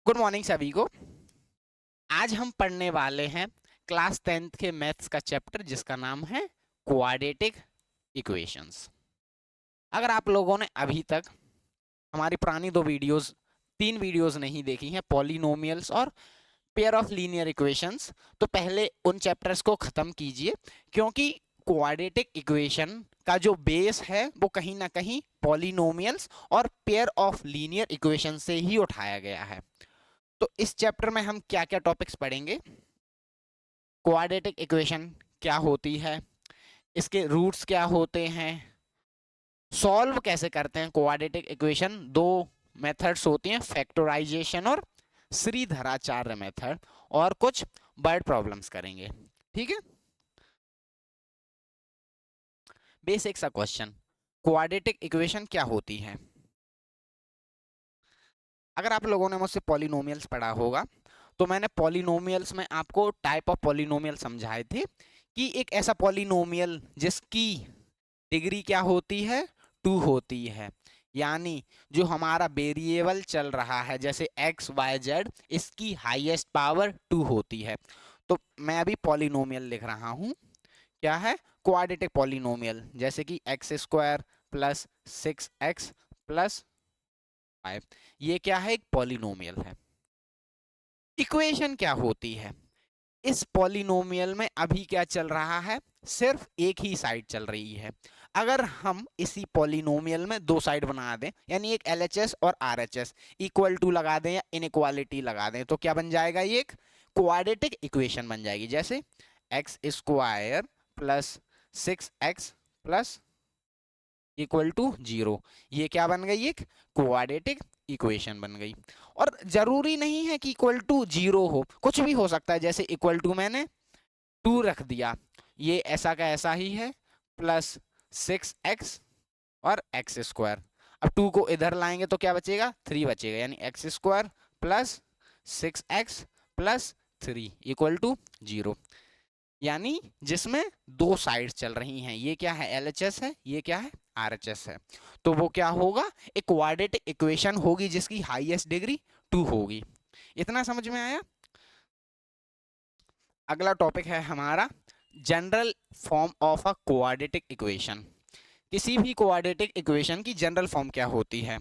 Good morning सभी को। आज हम पढ़ने वाले हैं क्लास 10th के मैथ्स का चैप्टर जिसका नाम है क्वाड्रेटिक इक्वेशंस। अगर आप लोगों ने अभी तक हमारी पुरानी तीन वीडियोस नहीं देखी हैं, पॉलिनोमियल्स और पेयर ऑफ लीनियर इक्वेशंस, तो पहले उन चैप्टर्स को खत्म कीजिए, क्योंकि क्वाड्रेटिक इक्वेशन का जो बेस है वो कहीं ना कहीं पॉलिनोमियल्स और पेयर ऑफ लीनियर इक्वेशन से ही उठाया गया है। तो इस चैप्टर में हम क्या क्या टॉपिक्स पढ़ेंगे? क्वाड्रेटिक इक्वेशन क्या होती है, इसके रूट्स क्या होते हैं, सॉल्व कैसे करते हैं क्वाड्रेटिक इक्वेशन। दो मेथड्स होती हैं, फैक्टराइजेशन और श्रीधराचार्य मेथड, और कुछ वर्ड प्रॉब्लम्स करेंगे। ठीक है। बेसिक सा क्वेश्चन, क्वाड्रेटिक इक्वेशन क्या होती है? अगर आप लोगों ने मुझसे पॉलिनोमियल्स पढ़ा होगा तो मैंने पॉलिनोमियल्स में आपको टाइप ऑफ पॉलिनोमियल समझाए थे कि एक ऐसा पॉलिनोमियल जिसकी डिग्री क्या होती है, 2 होती है। यानी जो हमारा वेरिएबल चल रहा है जैसे एक्स वाई जेड, इसकी हाईएस्ट पावर 2 होती है। तो मैं अभी पॉलिनोमियल लिख रहा हूं। क्या है? क्वाड्रेटिक पॉलिनोमियल, जैसे कि x square plus 6x plus 5। ये क्या है? एक पॉलिनोमियल है। इक्वेशन क्या होती है? इस पॉलिनोमियल में अभी क्या चल रहा है? सिर्फ एक ही साइड चल रही है। अगर हम इसी पॉलिनोमियल में दो साइड बना दें, यानी एक LHS और RHS इक्वल टू लगा दें या इनइक्वालिटी लगा दें, तो क्या बन जाएगा? ये एक क्वाड्रेटिक इक्वेशन बन जाएगी। जैसे x square plus 6x plus equal to 0। ये क्या बन गई? एक क्वाड्रेटिक इक्वेशन बन गई। और जरूरी नहीं है कि इक्वल टू 0 हो, कुछ भी हो सकता है। जैसे इक्वल टू मैंने 2 रख दिया, ये ऐसा का ऐसा ही है, प्लस 6x और एक्स स्क्वायर। अब 2 को इधर लाएंगे तो क्या बचेगा? 3 बचेगा, यानी x square plus 6x plus 3 equal to 0। यानी जिसमें दो साइड्स चल रही हैं, ये क्या है? LHS है, ये क्या है? RHS है। तो वो क्या होगा? एक क्वाड्रेटिक इक्वेशन होगी जिसकी हाईएस्ट डिग्री 2 होगी। इतना समझ में आया? अगला टॉपिक है हमारा general form of a quadratic equation. किसी भी क्वाड्रेटिक इक्वेशन की जनरल फॉर्म क्या होती है?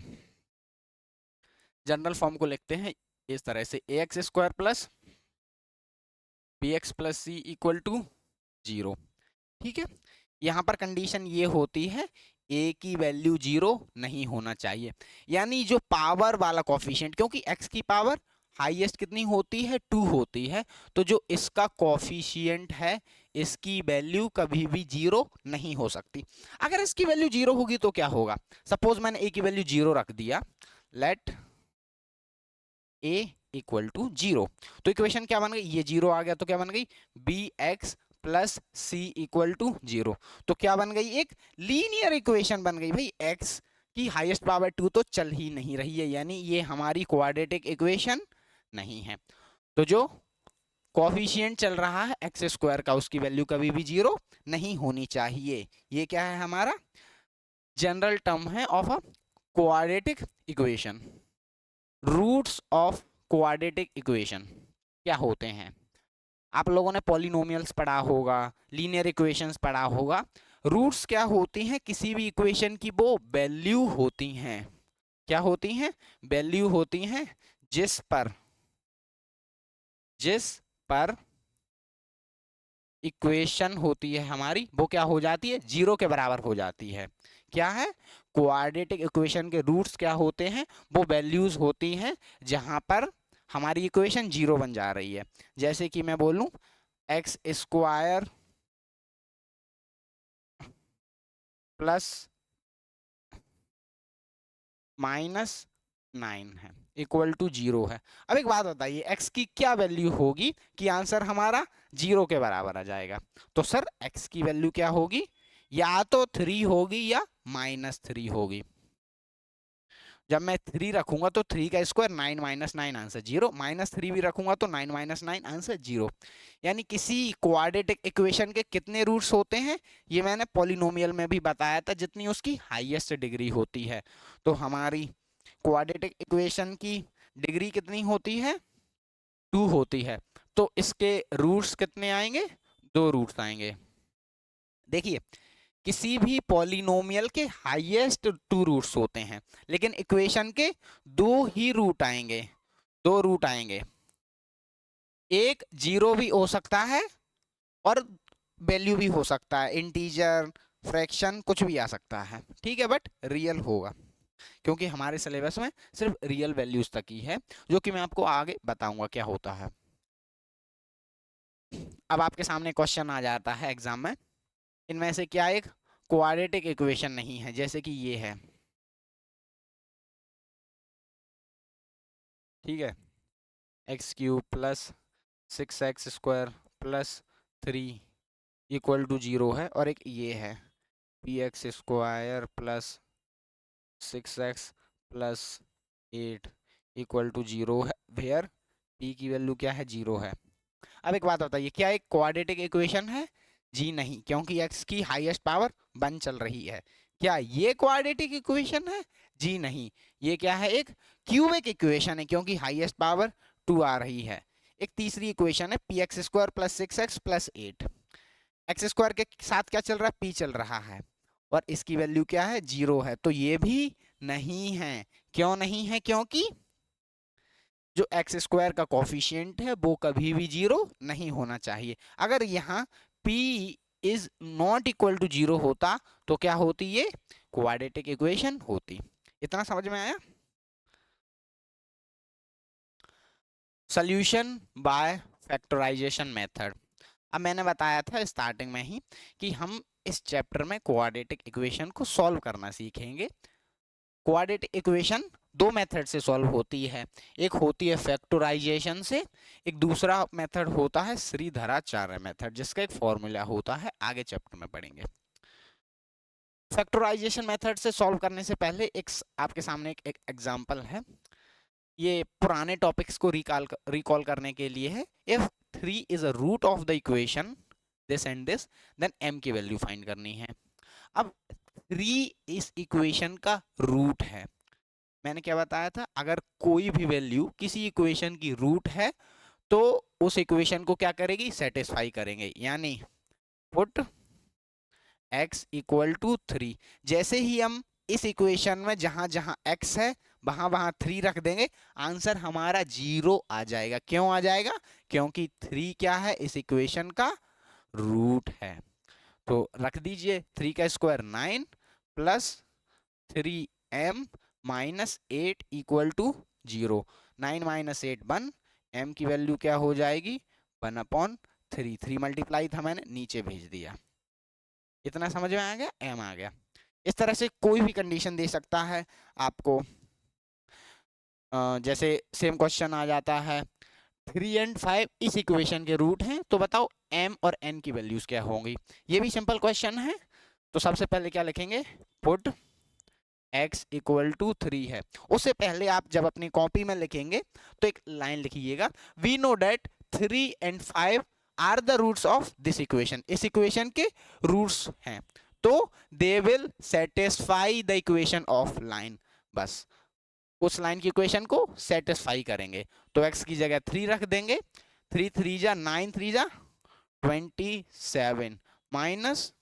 जनरल फॉर्म को लिखते हैं इस तरह से, ax square plus bx plus c equal to 0। ठीक है। यहाँ पर कंडीशन ये होती है, a की वैल्यू 0 नहीं होना चाहिए। यानी जो पावर वाला कॉफिशिएंट, क्योंकि x की पावर हाईएस्ट कितनी होती है? 2 होती है, तो जो इसका कॉफिशिएंट है इसकी वैल्यू कभी भी 0 नहीं हो सकती। अगर इसकी वैल्यू 0 होगी तो क्या होगा? सपोज मैंने a की वैल्यू 0 रख दिया, लेट a इक्वल टू 0, तो इक्वेशन क्या बन गई? ये 0 आ गया तो क्या बन गई? bx plus C equal to 0। तो क्या बन गई? एक लीनियर इक्वेशन बन गई। भाई x की हाईएस्ट पावर 2 तो चल ही नहीं रही है, यानी ये हमारी क्वाड्रेटिक इक्वेशन नहीं है। तो जो कॉफिशिएंट चल रहा है एक्स स्क्वायर का, उसकी वैल्यू कभी भी 0 नहीं होनी चाहिए। ये क्या है? हमारा जनरल टर्म है of a quadratic equation. Roots of quadratic equation क्या होते हैं? आप लोगों ने पॉलिनोमियल्स पढ़ा होगा, लीनियर इक्वेशंस पढ़ा होगा। रूट्स क्या होती हैं? किसी भी इक्वेशन की वो वैल्यू होती हैं। क्या होती हैं? वैल्यू होती हैं जिस पर इक्वेशन होती है हमारी, वो क्या हो जाती है? 0 के बराबर हो जाती है। क्या है? क्वाड्रेटिक इक्वेशन के रूट्स क्या होते हैं? वो वैल्यूज होती हैं जहां पर हमारी इक्वेशन 0 बन जा रही है। जैसे कि मैं बोलूं एक्स स्क्वायर प्लस -9 है इक्वल टू 0 है। अब एक बात बताइए, x की क्या वैल्यू होगी कि आंसर हमारा 0 के बराबर आ जाएगा? तो सर x की वैल्यू क्या होगी? या तो 3 होगी या -3 होगी। जब मैं 3 रखूंगा तो 3 का स्क्वायर 9 - 9 आंसर 0, -3 भी रखूंगा तो 9 - 9 आंसर 0। यानी किसी क्वाड्रेटिक इक्वेशन के कितने रूट्स होते हैं? ये मैंने पॉलिनोमियल में भी बताया था, जितनी उसकी हाईएस्ट डिग्री होती है। तो हमारी क्वाड्रेटिक इक्वेशन की डिग्री कितनी होती है, 2 होती है। तो इसके रूट्स कितने आएंगे, 2 रूट्स आएंगे। देखिए किसी भी पॉलिनोमियल के हाईएस्ट 2 रूट्स होते हैं, लेकिन इक्वेशन के 2 ही रूट आएंगे, 2 रूट आएंगे। एक जीरो भी हो सकता है और वैल्यू भी हो सकता है, इंटीजर, फ्रैक्शन, कुछ भी आ सकता है, ठीक है, बट रियल होगा, क्योंकि हमारे सिलेबस में सिर्फ रियल वैल्यूज तक ही है, जो कि मैं आपको आगे बताऊंगा क्या होता है। अब आपके सामने क्वेश्चन आ जाता है एग्जाम में, इनमें से क्या एक क्वाड्रेटिक इक्वेशन नहीं है, जैसे कि ये है, ठीक है, x cube plus 6x² plus 3 equal to 0 है, और एक ये है px² plus 6x plus 8 equal to 0 है, वेयर p की वैल्यू क्या है, 0 है। अब एक बात बताइए, क्या एक क्वाड्रेटिक इक्वेशन है, जी नहीं, क्योंकि x की हाईएस्ट पावर 1 चल रही है। क्या ये क्वाड्रेटिक इक्वेशन है, जी नहीं, ये क्या है, एक क्यूबिक इक्वेशन है, क्योंकि हाईएस्ट पावर 2 आ रही है। एक तीसरी इक्वेशन है px² plus 6x plus 8, x² के साथ क्या चल रहा है, p चल रहा है, और इसकी वैल्यू क्या है, 0 है, तो ये भी नहीं है। क्यों नहीं है, क्योंकि जो x² का कोफिशिएंट है वो कभी भी 0 नहीं होना चाहिए। अगर यहाँ p is not equal to 0 होता तो क्या होती, ये क्वाड्रेटिक इक्वेशन होती। इतना समझ में आया। Solution by factorisation method. अब मैंने बताया था स्टार्टिंग में ही कि हम इस चैप्टर में क्वाड्रेटिक इक्वेशन को सॉल्व करना सीखेंगे। क्वाड्रेटिक इक्वेशन 2 मेथड से सॉल्व होती है, एक होती है फैक्टराइजेशन से, एक दूसरा मेथड होता है श्रीधराचार्य मेथड, जिसका एक फॉर्मूला होता है, आगे चैप्टर में पढ़ेंगे। फैक्टराइजेशन मेथड से सॉल्व करने से पहले एक आपके सामने एक एग्जांपल है, ये पुराने टॉपिक्स को रिकॉल करने के लिए है। If 3 is a root of the equation this and this, then m की वैल्यू फाइंड करनी है। अब 3 इस इक्वेशन का रूट है। मैंने क्या बताया था, अगर कोई भी वैल्यू किसी इक्वेशन की रूट है तो उस इक्वेशन को क्या करेगी, सेटिस्फाई करेंगे, यानी पुट x इक्वल टू 3। जैसे ही हम इस इक्वेशन में जहां जहां x है वहां वहां 3 रख देंगे, आंसर हमारा 0 आ जाएगा। क्यों आ जाएगा, क्योंकि 3 क्या है, इस इक्वेशन का रूट है। तो रख दीजिए 3 का square 9 plus 3m minus 8 equal to 0। 9 minus 8 1, m की वैल्यू क्या हो जाएगी, 1/3। 3 मल्टीप्लाई था, मैंने नीचे भेज दिया। इतना समझ में आ गया, m आ गया। इस तरह से कोई भी कंडीशन दे सकता है आपको। जैसे सेम क्वेश्चन आ जाता है 3 और 5 इस इक्वेशन के रूट हैं, तो बताओ m और n की वैल्यूज क्या होंगी। ये भी सिंपल क्वेश्चन है। तो सबसे पहले क्या लिखेंगे, पुट x इक्वल टू 3 है। उससे पहले आप जब अपनी कॉपी में लिखेंगे तो एक लाइन लिखिएगा, वी नो डेट 3 और 5 are the roots of this equation. इस इक्वेशन के रूट्स हैं, तो they will satisfy the equation of line. बस उस लाइन की इक्वेशन को सेटिस्फाई करेंगे। तो x की जगह 3 रख देंगे, 3 3 जा 9, 3 जा 27 माइनस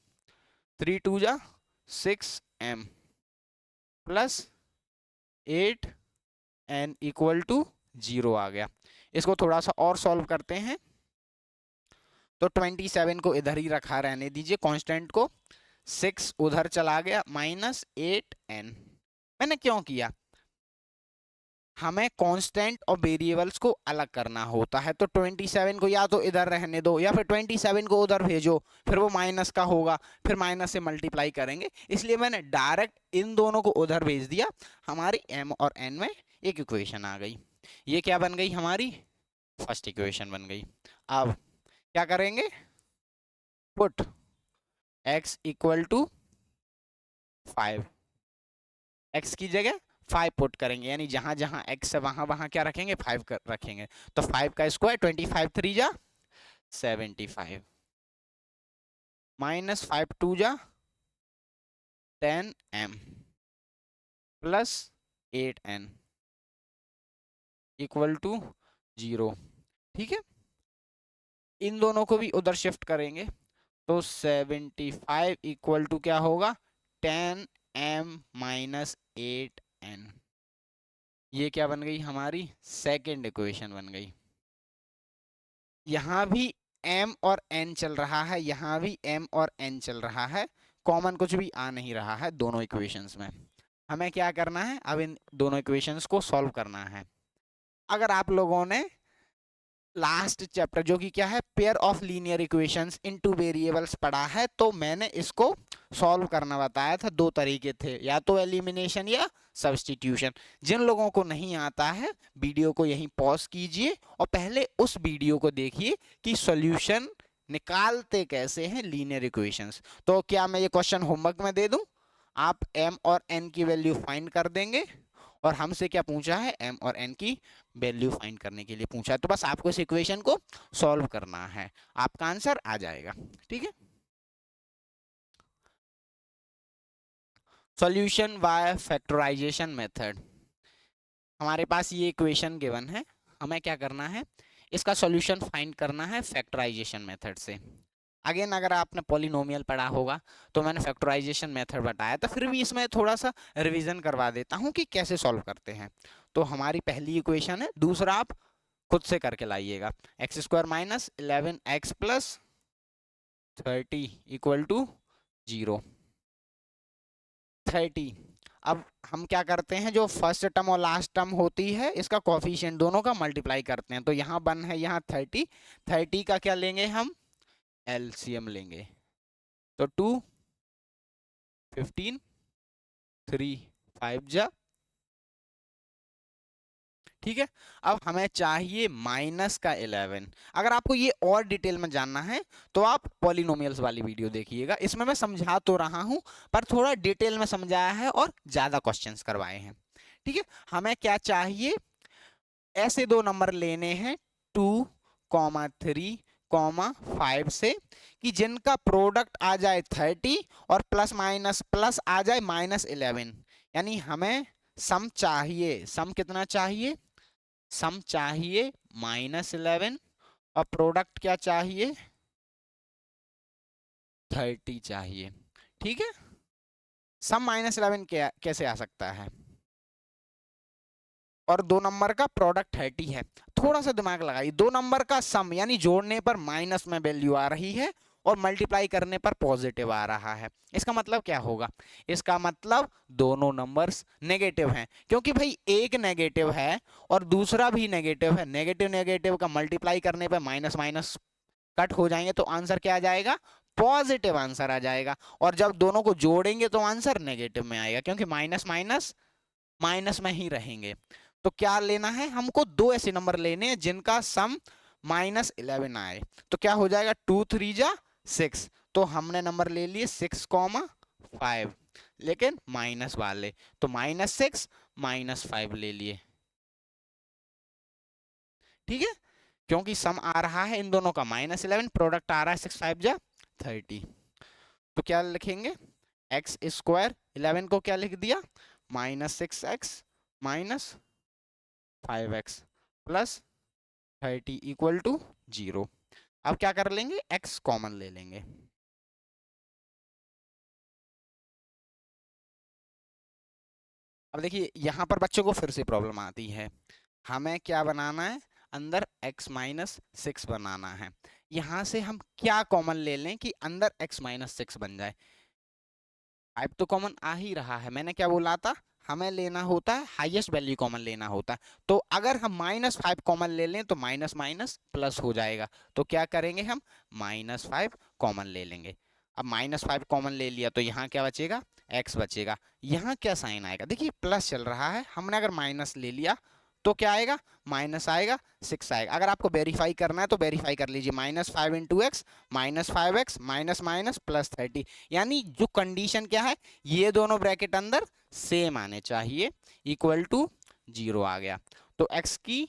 3 2 जा 6m plus 8n equal to 0 आ गया। इसको थोड़ा सा और सॉल्व करते हैं। तो 27 को इधर ही रखा रहने दीजिए कांस्टेंट को, 6 उधर चला गया माइनस 8n। मैंने क्यों किया, हमें कांस्टेंट और वेरिएबल्स को अलग करना होता है। तो 27 को या तो इधर रहने दो या फिर 27 को उधर भेजो, फिर वो माइनस का होगा, फिर माइनस से मल्टीप्लाई करेंगे, इसलिए मैंने डायरेक्ट इन दोनों को उधर भेज दिया। हमारी m और n में एक इक्वेशन आ गई। ये क्या बन गई, हमारी फर्स्ट इक्वेशन बन गई। अब क्या करेंगे, put x equal to 5, x की जगह 5 पुट करेंगे, यानी जहां जहां x है वहां वहां क्या रखेंगे, 5 रखेंगे। तो 5 का स्क्वायर 25 3 जा 75 माइनस 5 2 जा 10m plus 8n equal to 0। ठीक है, इन दोनों को भी उधर शिफ्ट करेंगे तो 75 इक्वल टू क्या होगा, 10m माइनस 8n। ये क्या बन गई, हमारी सेकेंड इक्वेशन बन गई। यहां भी m और n चल रहा है, यहां भी m और n चल रहा है, कॉमन कुछ भी आ नहीं रहा है दोनों इक्वेशंस में। हमें क्या करना है, अब इन दोनों इक्वेशंस को सॉल्व करना है। अगर आप लोगों ने लास्ट चैप्टर जो कि क्या है, pair of linear equations in two variables पढ़ा है, तो मैंने इसको सॉल्व करना बताया था। दो तरीके थे, या तो एलिमिनेशन या सब्स्टिट्यूशन। जिन लोगों को नहीं आता है, वीडियो को यहीं पॉज कीजिए और पहले उस वीडियो को देखिए कि सॉल्यूशन निकालते कैसे हैं लीनियर इक्वेशंस। तो क्या मैं ये क्वेश्चन होमवर्क में दे दूं, आप m और n की वैल्यू फाइंड कर देंगे, और हमसे क्या पूछा है, m और n की वैल्यू फाइंड करने के लिए पूछा है। तो बस आपको इस इक्वेशन को सॉल्व करना है, आपका आंसर आ जाएगा। ठीक है, सॉल्यूशन बाय फैक्टराइजेशन मेथड। हमारे पास ये इक्वेशन गिवन है, हमें क्या करना है, इसका सॉल्यूशन फाइंड करना है फैक्टराइजेशन मेथड से। अगेन अगर आपने पॉलिनोमियल पढ़ा होगा तो मैंने फैक्टराइजेशन मेथड बताया था, फिर भी इसमें थोड़ा सा रिवीजन करवा देता हूं कि कैसे सॉल्व करते हैं। तो हमारी पहली इक्वेशन है, दूसरा आप खुद से करके लाइएगा। X square minus 11x plus 30 equal to 0। 30, अब हम क्या करते हैं, जो फर्स्ट टर्म और लास्ट टर्म होती है इसका कोफिशिएंट दोनों का मल्टीप्लाई करते हैं। तो यहाँ 1 है, यहाँ 30, 30 का क्या लेंगे हम, एलसीएम लेंगे। तो 2 15 3 5 जा। ठीक है, अब हमें चाहिए माइनस का 11। अगर आपको ये और डिटेल में जानना है तो आप पॉलिनोमियल्स वाली वीडियो देखिएगा, इसमें मैं समझा तो रहा हूं पर थोड़ा डिटेल में समझाया है और ज्यादा क्वेश्चंस करवाए हैं। ठीक है, हमें क्या चाहिए, ऐसे दो नंबर लेने हैं 2,3,5 से कि जिनका प्रोडक्ट आ जाए 30 और प्लस माइनस प्लस आ जाए -11। यानी हमें सम चाहिए, सम कितना चाहिए, सम चाहिए -11 और प्रोडक्ट क्या चाहिए, 30 चाहिए। ठीक है, सम -11 क्या कैसे आ सकता है, और दो नंबर का प्रोडक्ट 30 है। थोड़ा सा दिमाग लगाइए, दो नंबर का सम यानी जोड़ने पर माइनस में वैल्यू आ रही है और मल्टीप्लाई करने पर पॉजिटिव आ रहा है। इसका मतलब क्या होगा, इसका मतलब दोनों नंबर्स नेगेटिव हैं, क्योंकि भाई एक नेगेटिव है और दूसरा भी नेगेटिव है। नेगेटिव नेगेटिव का मल्टीप्लाई करने पर माइनस माइनस कट हो जाएंगे तो आंसर क्या आ जाएगा, पॉजिटिव आंसर आ जाएगा। और जब दोनों को जोड़ेंगे तो आंसर नेगेटिव में आएगा, क्योंकि माइनस माइनस माइनस में ही रहेंगे। तो क्या लेना है, हमको दो ऐसे नंबर लेने हैं जिनका सम -11 आए। तो क्या हो जाएगा, 2 3 जा 6। तो हमने नंबर ले लिए 6,5, लेकिन माइनस वाले, तो -6 -5 ले लिए। ठीक है, क्योंकि सम आ रहा है इन दोनों का -11, प्रोडक्ट आ रहा है 6 5 जा 30। तो क्या लिखेंगे, एक्स स्क्वायर 11 को क्या लिख दिया, -6x -5x plus 30 equal to 0। अब क्या कर लेंगे, x कॉमन ले लेंगे। अब देखिए यहाँ पर बच्चों को फिर से प्रॉब्लम आती है, हमें क्या बनाना है, अंदर x-6 बनाना है। यहाँ से हम क्या कॉमन ले लें कि अंदर x-6 बन जाए। 5 तो कॉमन आ ही रहा है, मैंने क्या बोला था, हमें लेना होता है हाईएस्ट वैल्यू कॉमन लेना होता है। तो अगर हम -5 कॉमन ले लें तो माइनस माइनस प्लस हो जाएगा। तो क्या करेंगे, हम -5 कॉमन ले लेंगे। अब -5 कॉमन ले लिया तो यहाँ क्या बचेगा, x बचेगा। यहाँ क्या साइन आएगा, देखिए प्लस चल रहा है, हमने अगर माइनस ले लिया तो क्या आएगा, माइनस आएगा, 6 आएगा। अगर आपको वेरीफाई करना है तो वेरीफाई कर लीजिए, -5 into x -5x minus minus plus 30। यानी जो कंडीशन क्या है, ये दोनों ब्रैकेट अंदर सेम आने चाहिए, इक्वल टू 0 आ गया। तो x की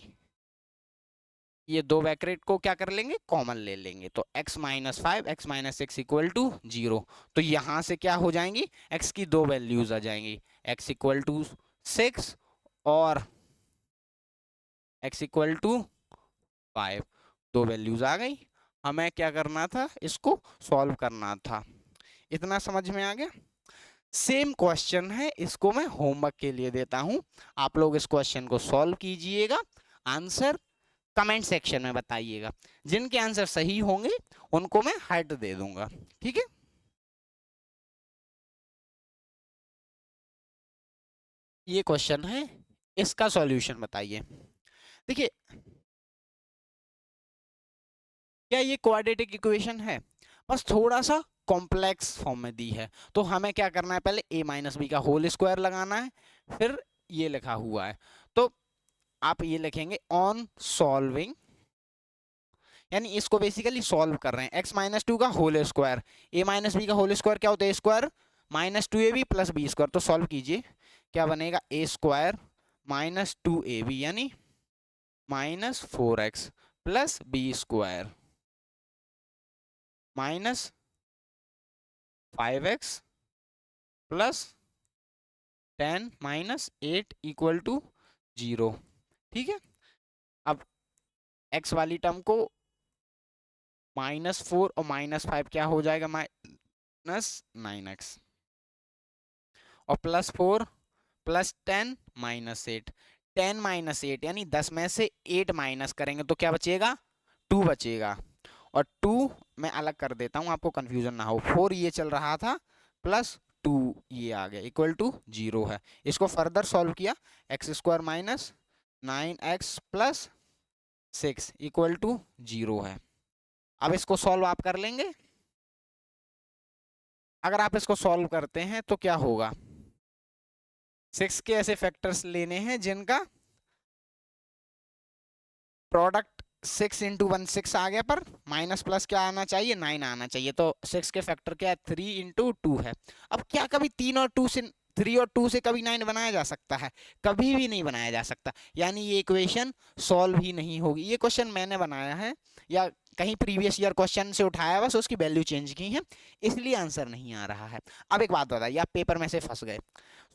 ये दो ब्रैकेट को क्या कर लेंगे, कॉमन ले लेंगे। तो x-5 x-6 इक्वल टू 0। तो यहां से क्या हो जाएंगी, x की दो वैल्यूज आ जाएंगी, x इक्वल टू 6 और x इक्वल टू 5, दो वैल्यूज आ गई। हमें क्या करना था, इसको सॉल्व करना था। इतना समझ में आ गया। सेम क्वेश्चन है, इसको मैं होमवर्क के लिए देता हूं, आप लोग इस क्वेश्चन को सॉल्व कीजिएगा, आंसर कमेंट सेक्शन में बताइएगा। जिनके आंसर सही होंगे उनको मैं हार्ट दे दूंगा, ठीक है। ये क्वेश्चन है, इसका सॉल्यूशन बताइए। देखिए, क्या ये क्वाड्रेटिक इक्वेशन है, बस थोड़ा सा कॉम्प्लेक्स फॉर्म में दी है। तो हमें क्या करना है, पहले a माइनस बी का होल स्क्वायर लगाना है, फिर ये लिखा हुआ है, तो आप ये लिखेंगे ऑन सॉल्विंग, यानी इसको बेसिकली सॉल्व कर रहे हैं। x माइनस टू का whole square, a minus B का होल स्क्वायर क्या होता है, square minus two A B plus B square. तो सॉल्व कीजिए, क्या बनेगा, a square minus two A B यानी minus 4x plus B square minus 5x plus 10 minus 8 equal to 0, ठीक है। अब x वाली टर्म को -4 और -5 क्या हो जाएगा, -9x, और +4 प्लस 10 -8, 10 -8 यानी 10 में से 8 माइनस करेंगे तो क्या बचेगा, 2 बचेगा। और 2 मैं अलग कर देता हूं, आपको कंफ्यूजन ना हो, 4 ये चल रहा था प्लस 2 ये आ गया इक्वल टू 0 है। इसको फर्दर सॉल्व किया, x square minus 9x plus 6 equal to 0 है। अब इसको सॉल्व आप कर लेंगे। अगर आप इसको सॉल्व करते हैं तो क्या होगा, 6 के ऐसे फैक्टर्स लेने हैं जिनका प्रोडक्ट 6 इंटू 1 6 आ गया, पर माइनस प्लस क्या आना चाहिए, 9 आना चाहिए। तो 6 के फैक्टर क्या है, 3 इंटू 2 है। अब क्या कभी 3 और 2 से 3 और 2 से कभी 9 बनाया जा सकता है, कभी भी नहीं बनाया जा सकता, यानी ये इक्वेशन सॉल्व ही नहीं होगी। ये क्वेश्चन मैंने बनाया है या कहीं प्रीवियस ईयर क्वेश्चन से उठाया, बस उसकी वैल्यू चेंज की है, इसलिए आंसर नहीं आ रहा है। अब एक बात बताइए, आप पेपर में से फंस गए,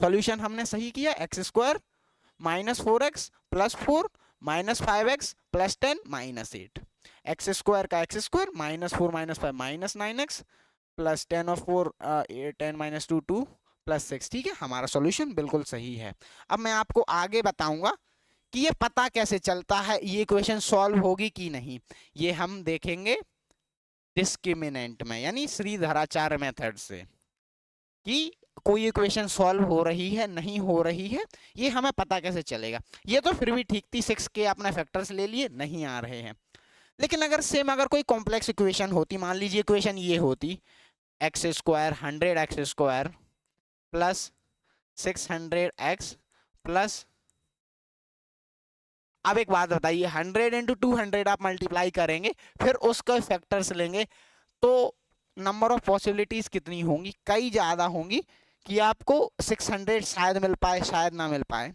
सॉल्यूशन हमने सही किया, x square minus 4x plus 4 minus 5x plus 10 minus 8, X square का X square minus 4 minus 5 minus 9x plus 10 और 4 10 माइनस 2 2 प्लस 6, ठीक है। हमारा सॉल्यूशन बिल्कुल सही है। अब मैं आपको आगे बताऊंगा कि ये पता कैसे चलता है ये इक्वेशन सॉल्व होगी कि नहीं, ये हम देखेंगे डिस्क्रिमिनेंट में, यानी श्रीधराचार्य मेथड से, कि कोई इक्वेशन सॉल्व हो रही है नहीं हो रही है, ये हमें पता कैसे चलेगा। ये तो फिर भी ठीक थी, 6 के अपने फैक्टर्स ले लिए, नहीं आ रहे हैं। लेकिन अगर सेम अगर कोई कॉम्प्लेक्स इक्वेशन होती, मान लीजिए इक्वेशन ये होती, x square 100x square plus 600x plus, अब एक बात बताइए, 100 इंटू 200 आप मल्टीप्लाई करेंगे, फिर उसका फैक्टर्स लेंगे, तो नंबर ऑफ पॉसिबिलिटीज कितनी होंगी, कई ज्यादा होंगी कि आपको 600 शायद मिल पाए शायद ना मिल पाए।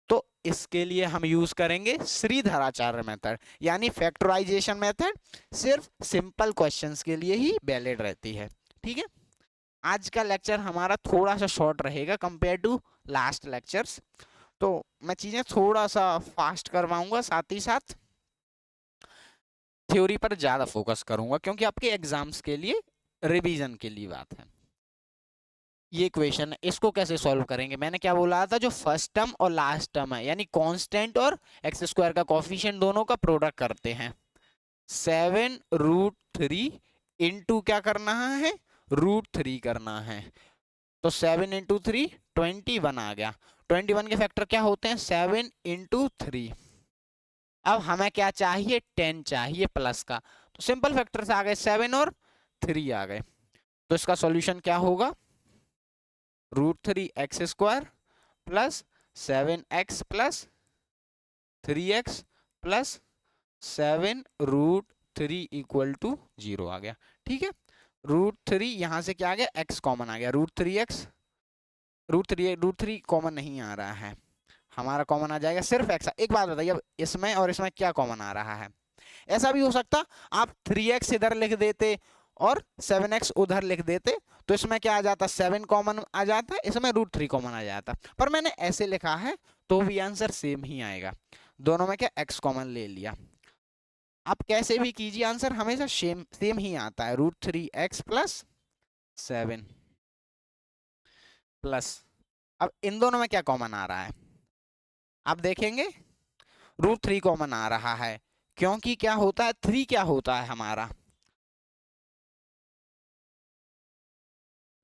तो इसके लिए हम यूज करेंगे श्रीधराचार्य मेथड, यानी फैक्टराइजेशन मेथड सिर्फ सिंपल क्वेश्चंस के लिए ही वैलिड रहती है, ठीक है। आज का लेक्चर हमारा थोड़ा सा शॉर्ट रहेगा कंपेयर टू लास्ट लेक्चर्स, तो मैं चीजें थोड़ा सा फास्ट करवाऊंगा, साथ ही साथ थ्योरी पर ज्यादा फोकस करूंगा, क्योंकि आपके एग्जाम्स के लिए रिवीजन के लिए बात है। ये इक्वेशन है, इसको कैसे सॉल्व करेंगे, मैंने क्या बोला था, जो फर्स्ट टर्म और लास्ट टर्म है, यानी कांस्टेंट और एक्स स्क्वायर का कोफिशिएंट दोनों का प्रोडक्ट करते हैं। 7√3 इंटू क्या करना है, √3 करना है, तो 7 इंटू 3 21 आ गया। 21 के फैक्टर क्या होते हैं, 7 इंटू 3। अब हमें क्या चाहिए, 10 चाहिए प्लस का, तो सिंपल फैक्टर से आ गए, 7 और 3 आ गए। तो इसका सॉल्यूशन क्या होगा, √3 x² plus 7x plus 3x plus 7√3 equal to 0 आ गया, ठीक है। √3 यहां से क्या आ गया, x कॉमन आ गया, √3x, √3 कॉमन नहीं आ रहा है, हमारा कॉमन आ जाएगा सिर्फ x। एक बात बताइए, अब इसमें और इसमें क्या कॉमन आ रहा है, ऐसा भी हो सकता आप 3x इधर लिख देते और 7x उधर लिख देते, तो इसमें क्या आ जाता, 7 कॉमन आ जाता, इसमें √3 कॉमन आ जाता, पर मैंने ऐसे लिखा है तो भी आंसर सेम ही आएगा। दोनों में क्या x कॉमन ले लिया। आप कैसे भी कीजिए आंसर हमेशा सेम सेम ही आता है, √3x + 7 प्लस, अब इन दोनों में क्या कॉमन आ रहा है, आप देखेंगे √3 कॉमन आ रहा है, क्योंकि क्या होता है 3 क्या होता है हमारा,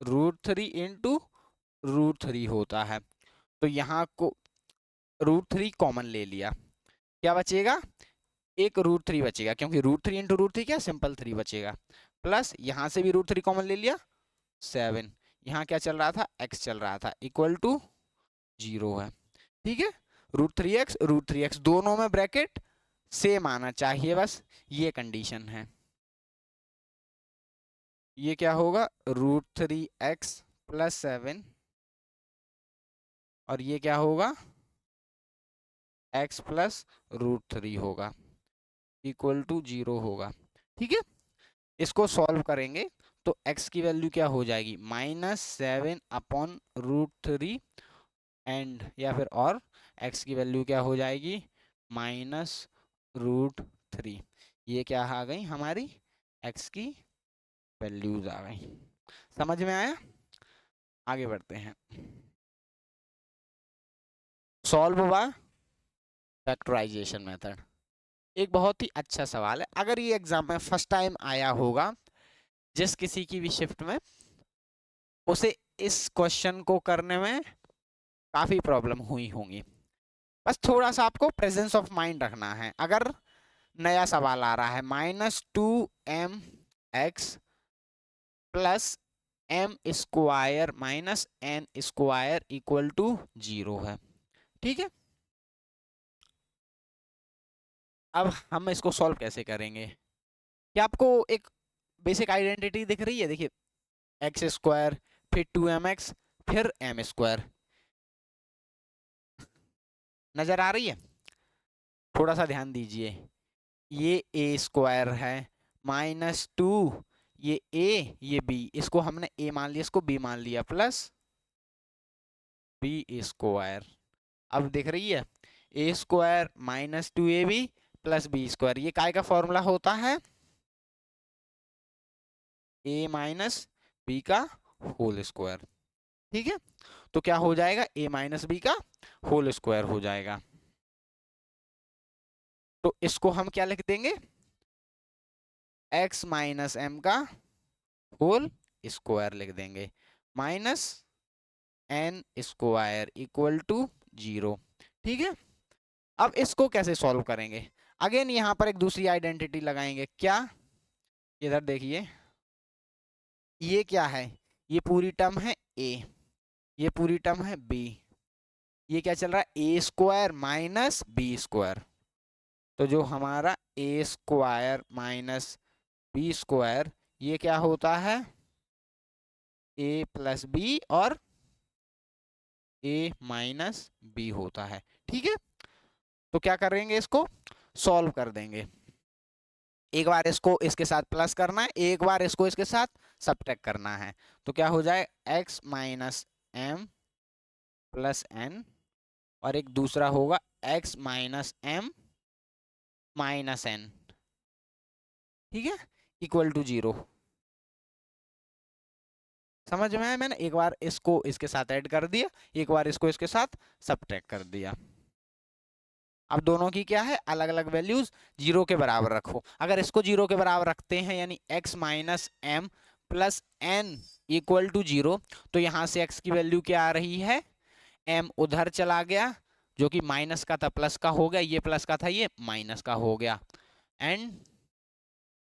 √3 इंटू √3 होता है। तो यहाँ को √3 कॉमन ले लिया, क्या बचेगा, एक √3 बचेगा, क्योंकि √3 इंटू √3 क्या सिंपल 3 बचेगा, प्लस यहाँ से भी √3 कॉमन ले लिया 7, यहाँ क्या चल रहा था x चल रहा था, इक्वल टू 0 है। ठीक है, √3x दोनों में ब्रैकेट सेम आना चाहिए, बस ये कंडीशन है। ये क्या होगा √3x + 7 और ये क्या होगा x + √3 होगा, इक्वल टू 0 होगा। ठीक है, इसको सॉल्व करेंगे तो x की वैल्यू क्या हो जाएगी -7/√3 एंड या फिर और x की वैल्यू क्या हो जाएगी -√3। ये क्या आ गई हमारी x की वैल्यूज आ गई। समझ में आया, आगे बढ़ते हैं। सॉल्व बाय फैक्टराइजेशन मेथड, एक बहुत ही अच्छा सवाल है, अगर ये एग्जाम में फर्स्ट टाइम आया होगा जिस किसी की भी शिफ्ट में, उसे इस क्वेश्चन को करने में काफी प्रॉब्लम हुई होंगी। बस थोड़ा सा आपको प्रेजेंस ऑफ माइंड रखना है। अगर नया सवाल आ रहा है -2mx + m² - n² equal to 0 है। ठीक है, अब हम इसको सॉल्व कैसे करेंगे, क्या आपको एक बेसिक आइडेंटिटी दिख रही है, देखिए x², फिर 2mx, फिर m², नजर आ रही है, थोड़ा सा ध्यान दीजिए, ये a² है, -2 ये a ये b, इसको हमने a मान लिया, इसको b मान लिया, प्लस b², अब दिख रही है a² - 2ab + b², ये काय का फॉर्मूला होता है a - b का होल स्क्वायर। ठीक है, तो क्या हो जाएगा a - b का होल स्क्वायर हो जाएगा, तो इसको हम क्या लिख देंगे x - m का होल स्क्वायर लिख देंगे, -n² इक्वल टू 0। ठीक है, अब इसको कैसे सॉल्व करेंगे, अगेन यहां पर एक दूसरी आइडेंटिटी लगाएंगे, क्या, इधर देखिए, ये क्या है, ये पूरी टर्म है a, ये पूरी टर्म है b, ये क्या चल रहा है a² - b², तो जो हमारा a² - b², ये क्या होता है a + b और a - b होता है। ठीक है, तो क्या करेंगे, इसको सॉल्व कर देंगे, एक बार इसको इसके साथ प्लस करना है, एक बार इसको इसके साथ सब्ट्रैक्ट करना है, तो क्या हो जाए x - m + n, और एक दूसरा होगा x - m - n, ठीक है, इक्वल टू 0। समझ में आया, मैंने एक बार इसको इसके साथ ऐड कर दिया, एक बार इसको इसके साथ सब्ट्रैक्ट कर दिया। अब दोनों की क्या है अलग अलग वैल्यूज 0 के बराबर रखो, अगर इसको 0 के बराबर रखते हैं यानी x - m + n equal to 0, तो यहां से x की वैल्यू क्या आ रही है, m उधर चला गया जो कि माइनस का था प्लस का हो गया, ये प्लस का था ये माइनस का हो गया, एंड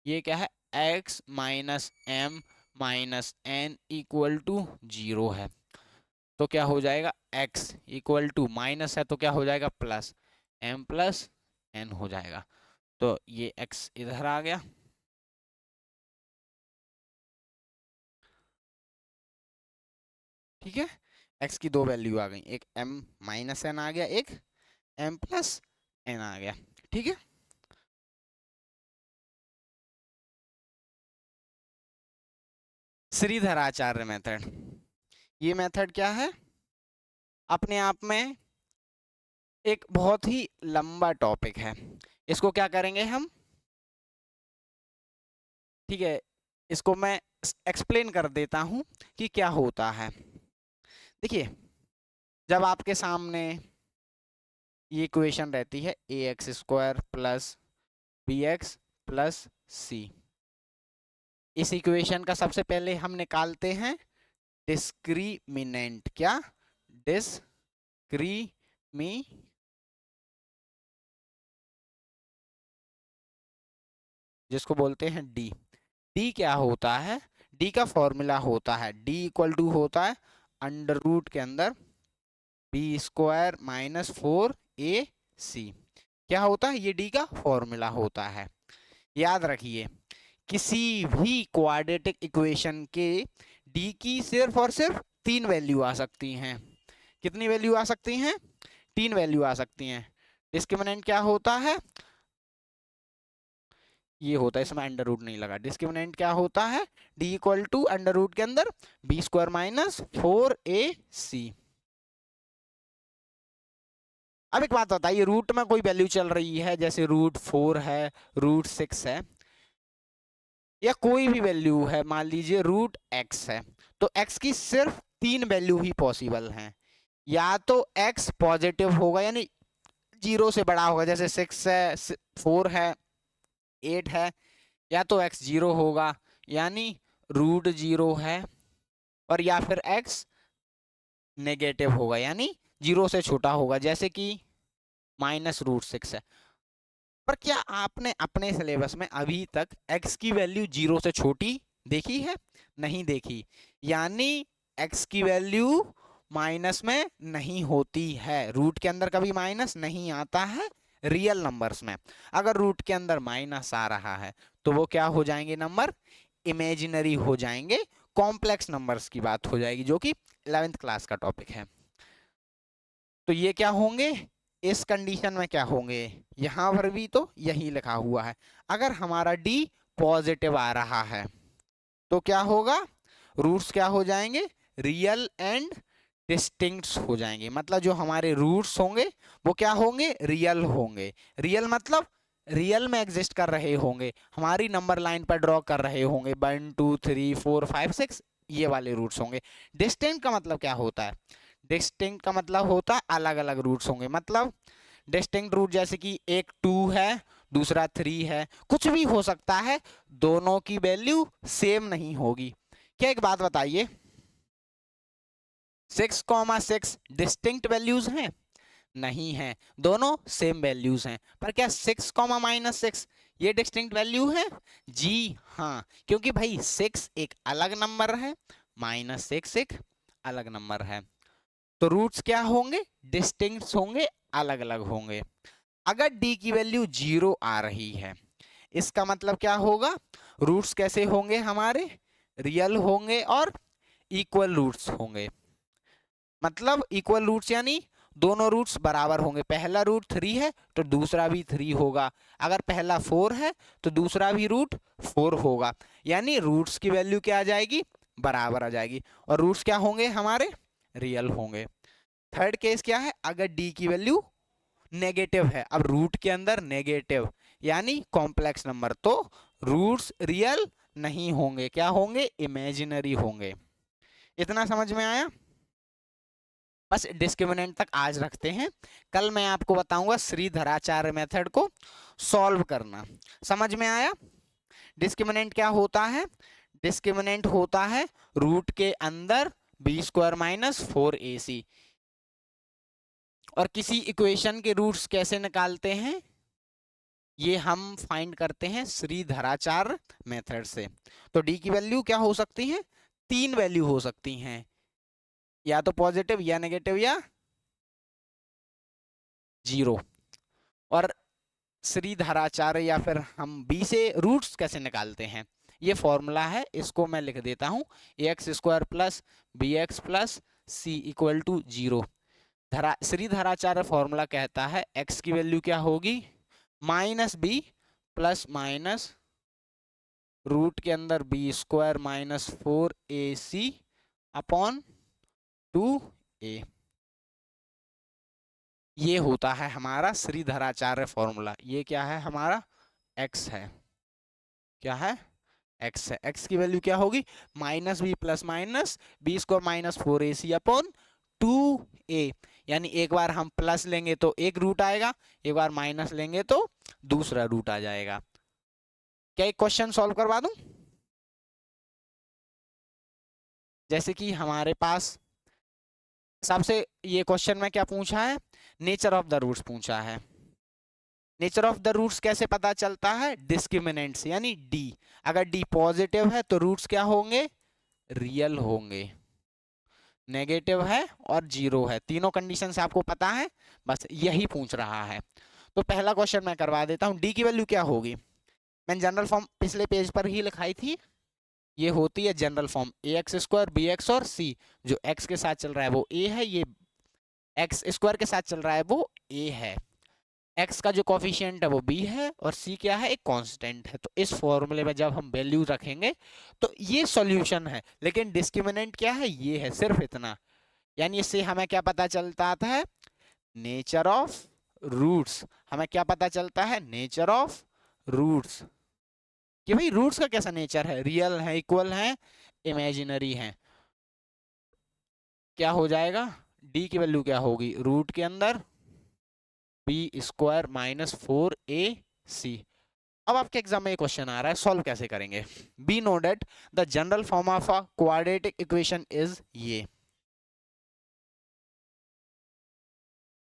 ये क्या है x - m - n equal to 0 है, तो क्या हो जाएगा x इक्वल टू माइनस है तो क्या हो जाएगा प्लस m + n हो जाएगा, तो ये x इधर आ गया, ठीक है, x की दो वैल्यू आ गई, एक m - n आ गया, एक m + n आ गया। ठीक है, श्रीधराचार्य मेथड, ये मेथड क्या है, अपने आप में एक बहुत ही लंबा टॉपिक है, इसको क्या करेंगे हम, ठीक है, इसको मैं एक्सप्लेन कर देता हूं कि क्या होता है। देखिए, जब आपके सामने ये इक्वेशन रहती है A X square plus B X plus C, इस इक्वेशन का सबसे पहले हम निकालते हैं डिस्क्रिमिनेंट। क्या? डिस्क्रिमी जिसको बोलते हैं डी। डी क्या होता है? डी का फॉर्मूला होता है, डी इक्वल टू होता है अंडर रूट के अंदर बी स्क्वायर माइनस 4ac। क्या होता है? ये डी का फॉर्मूला होता है। याद रखिए, किसी भी क्वाड्रेटिक इक्वेशन के डी की सिर्फ और सिर्फ 3 वैल्यू आ सकती हैं। कितनी वैल्यू आ सकती हैं? 3 वैल्यू आ सकती हैं। डिस्क्रिमिनेंट क्या होता है? ये होता है, इसमें अंडर रूट नहीं लगा। डिस्क्रिमिनेंट क्या होता है? D equal to under root के अंदर बी स्क्वायर माइनस 4ac। अब एक बात बताइए, रूट में कोई वैल्यू चल रही है, जैसे √4 है, √6 है, या कोई भी वैल्यू है, मान लीजिए √x है, तो x की सिर्फ 3 वैल्यू ही पॉसिबल हैं। या तो x पॉजिटिव होगा, यानी 0 से बड़ा होगा, जैसे 6 है, 4 है, 8 है, या तो x 0 होगा, यानी √0 है, और या फिर x नेगेटिव होगा, यानी 0 से छोटा होगा, जैसे कि -√6 है। पर क्या आपने अपने सिलेबस में अभी तक x की वैल्यू 0 से छोटी देखी है? नहीं देखी, यानी x की वैल्यू माइनस में नहीं होती है। रूट के अंदर कभी माइनस नहीं आता है रियल नंबर्स में। अगर रूट के अंदर माइनस आ रहा है तो वो क्या हो जाएंगे? नंबर इमेजिनरी हो जाएंगे, कॉम्प्लेक्स नंबर्स की बात हो जाएगी, जो कि 11th क्लास का टॉपिक है। तो ये क्या होंगे? इस कंडीशन में क्या होंगे? यहां पर भी तो यही लिखा हुआ है। अगर हमारा डी पॉजिटिव आ रहा है तो क्या होगा? रूट्स क्या हो जाएंगे? रियल एंड डिस्टिंक्ट हो जाएंगे। मतलब जो हमारे रूट्स होंगे वो क्या होंगे? रियल होंगे। रियल मतलब रियल में एग्जिस्ट कर रहे होंगे, हमारी नंबर लाइन पर ड्रॉ कर रहे होंगे, 1 2 3 4 5 6, ये वाले रूट्स होंगे। डिस्टिंक्ट का मतलब क्या होता है? डिस्टिंक्ट का मतलब होता है अलग अलग रूट्स होंगे। मतलब डिस्टिंक्ट रूट जैसे कि एक 2 है, दूसरा 3 है, कुछ भी हो सकता है, दोनों की वैल्यू सेम नहीं होगी। क्या एक बात बताइए, 6,6 डिस्टिंक्ट वैल्यूज हैं? नहीं है, दोनों सेम वैल्यूज हैं। पर क्या 6,-6 ये डिस्टिंक्ट वैल्यू है? जी हाँ, क्योंकि भाई 6 एक अलग नंबर है, -6 एक अलग नंबर है। तो रूट्स क्या होंगे? डिस्टिंक्ट होंगे, अलग अलग होंगे। अगर d की वैल्यू 0 आ रही है, इसका मतलब क्या होगा? रूट्स कैसे होंगे हमारे? रियल होंगे और इक्वल रूट्स होंगे। मतलब इक्वल रूट्स यानी दोनों रूट्स बराबर होंगे। पहला रूट 3 है तो दूसरा भी 3 होगा। अगर पहला 4 है तो दूसरा भी रूट 4 होगा, यानी रूट्स की वैल्यू क्या आ जाएगी? बराबर आ जाएगी। और रूट्स क्या होंगे हमारे? रियल होंगे। थर्ड केस क्या है? अगर डी की वैल्यू नेगेटिव है, अब रूट के अंदर नेगेटिव यानी कॉम्प्लेक्स नंबर, तो रूट्स रियल नहीं होंगे, क्या होंगे? इमेजिनरी होंगे। इतना समझ में आया? बस डिस्क्रिमिनेंट तक आज रखते हैं, कल मैं आपको बताऊंगा श्रीधराचार्य मेथड को सॉल्व करना। समझ में आया? डिस्क्रिमिनेंट क्या होता है? डिस्क्रिमिनेंट होता है रूट के अंदर b² माइनस 4ac। और किसी इक्वेशन के रूट्स कैसे निकालते हैं? ये हम फाइंड करते हैं श्रीधराचार्य मेथड से। तो डी की वैल्यू क्या हो सकती है? 3 वैल्यू हो सकती हैं, या तो पॉजिटिव या नेगेटिव या 0। और श्रीधराचार्य या फिर हम बी से रूट्स कैसे निकालते हैं? ये फॉर्मूला है, इसको मैं लिख देता हूं, ax² plus bx plus c equal to 0। Sridharacharya formula कहता है x की वैल्यू क्या होगी? -b प्लस माइनस रूट के अंदर b² minus 4ac upon 2a। ये होता है हमारा श्रीधराचार्य फॉर्मूला। ये क्या है हमारा, x है, क्या है, x है। x की वैल्यू क्या होगी, minus B plus minus B square minus 4ac upon 2a। यानी एक बार हम प्लस लेंगे तो एक रूट आएगा, एक बार माइनस लेंगे तो दूसरा रूट आ जाएगा। क्या एक क्वेश्चन सॉल्व करवा दूं? जैसे कि हमारे पास सबसे ये क्वेश्चन में क्या पूछा है, नेचर ऑफ द रूट्स पूछा है। नेचर ऑफ द रूट्स कैसे पता चलता है, डिस्क्रिमिनेंट से, यानी डी। अगर डी पॉजिटिव है तो रूट्स क्या होंगे, रियल होंगे, नेगेटिव है और जीरो है, तीनों कंडीशन से आपको पता है, बस यही पूछ रहा है। तो पहला क्वेश्चन मैं करवा देता हूं। डी की वैल्यू क्या होगी, मैंने जनरल फॉर्म पिछले पेज पर ही लिखाई थी। ये होती है जनरल फॉर्म ए एक्स स्क्वायर बी एक्स और सी। जो एक्स के साथ चल रहा है वो ए है, ये एक्स स्क्वायर के साथ चल रहा है वो ए है। एक्स का जो कॉफिशिएंट है वो बी है और सी क्या है, एक कांस्टेंट है। तो इस फॉर्मूले में जब हम वैल्यू रखेंगे तो ये सॉल्यूशन है। लेकिन डिस्क्रिमिनेंट क्या है, ये है, सिर्फ इतना। यानी इससे हमें क्या पता चलता है, नेचर ऑफ रूट्स। हमें क्या पता चलता है, नेचर ऑफ रूट्स, कि भाई रूट्स का कैसा नेचर है, रियल है, इक्वल है, इमेजिनरी है। क्या हो जाएगा, डी की वैल्यू क्या होगी, रूट के अंदर बी स्क्वायर माइनस 4ac। अब आपके एग्जाम में एक क्वेश्चन आ रहा है, सॉल्व कैसे करेंगे। We know that the general form of a quadratic equation is ये,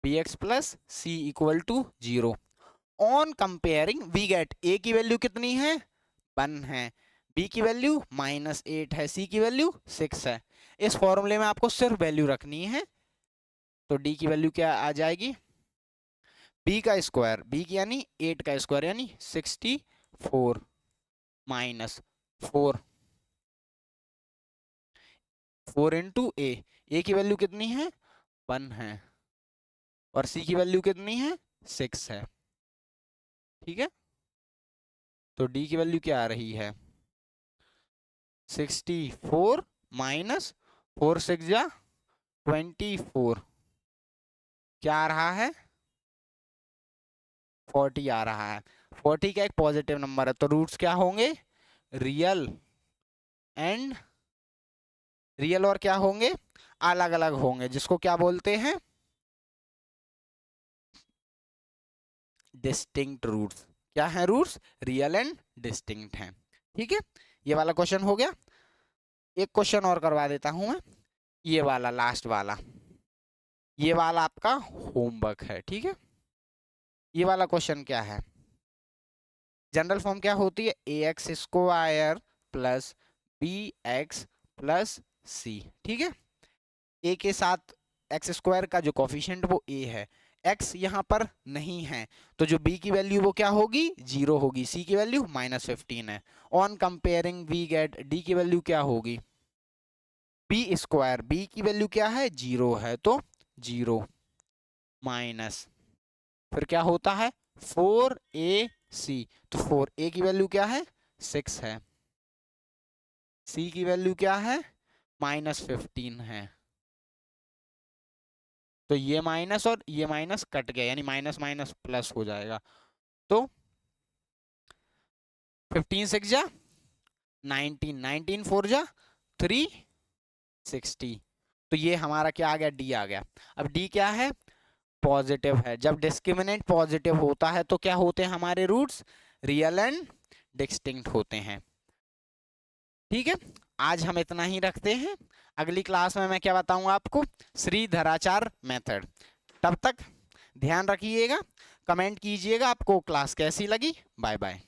bx plus C equal to 0। On comparing we get a की वैल्यू कितनी है, 1 है, b की वैल्यू -8 है, c की वैल्यू 6 है। इस फॉर्मूले में आपको सिर्फ वैल्यू रखनी है। तो d की वैल्यू क्या आ जाएगी, b का स्क्वायर, b की यानी 8 का स्क्वायर यानी 64 माइनस 4, 4 इंटू ए की वैल्यू कितनी है, 1 है, और c की वैल्यू कितनी है, 6 है। ठीक है, तो d की वैल्यू क्या आ रही है, 64 माइनस 4 6 जा 24, क्या आ रहा है, 40 आ रहा है। 40 का एक पॉजिटिव नंबर है, तो रूट्स क्या होंगे, रियल एंड रियल और क्या होंगे, अलग अलग होंगे, जिसको क्या बोलते हैं, डिस्टिंक्ट रूट्स। क्या है रूट्स, रियल एंड डिस्टिंक्ट हैं। ठीक है, ये वाला क्वेश्चन हो गया। एक क्वेश्चन और करवा देता हूं मैं, ये वाला लास्ट वाला, ये वाला आपका होमवर्क है। ठीक है, ये वाला क्वेश्चन क्या है, जनरल फॉर्म क्या होती है, A X square plus B X plus C. ठीक है, ए के साथ एक्स स्क्वायर का जो कॉफिशिएंट वो ए है, एक्स यहाँ पर नहीं है, तो जो बी की वैल्यू वो क्या होगी, 0 होगी, सी की वैल्यू -15 है। On comparing we get D की वैल्यू क्या होगी, बी स्क्वायर, बी की वैल्यू क्या है, 0 है, तो 0 माइनस, फिर क्या होता है 4ac, तो 4a की वैल्यू क्या है, 6 है, c की वैल्यू क्या है, -15 है। तो ये माइनस और ये माइनस कट गया, यानी माइनस माइनस प्लस हो जाएगा। तो 15 6 जा 19, 19 4 जा 360। तो ये हमारा क्या आ गया, डी आ गया। अब डी क्या है, पॉजिटिव है। जब डिस्क्रिमिनेंट पॉजिटिव होता है तो क्या होते हैं हमारे रूट्स, रियल एंड डिस्टिंक्ट होते हैं। ठीक है, आज हम इतना ही रखते हैं। अगली क्लास में मैं क्या बताऊंगा आपको, श्रीधराचार्य मेथड। तब तक ध्यान रखिएगा, कमेंट कीजिएगा आपको क्लास कैसी लगी। Bye bye.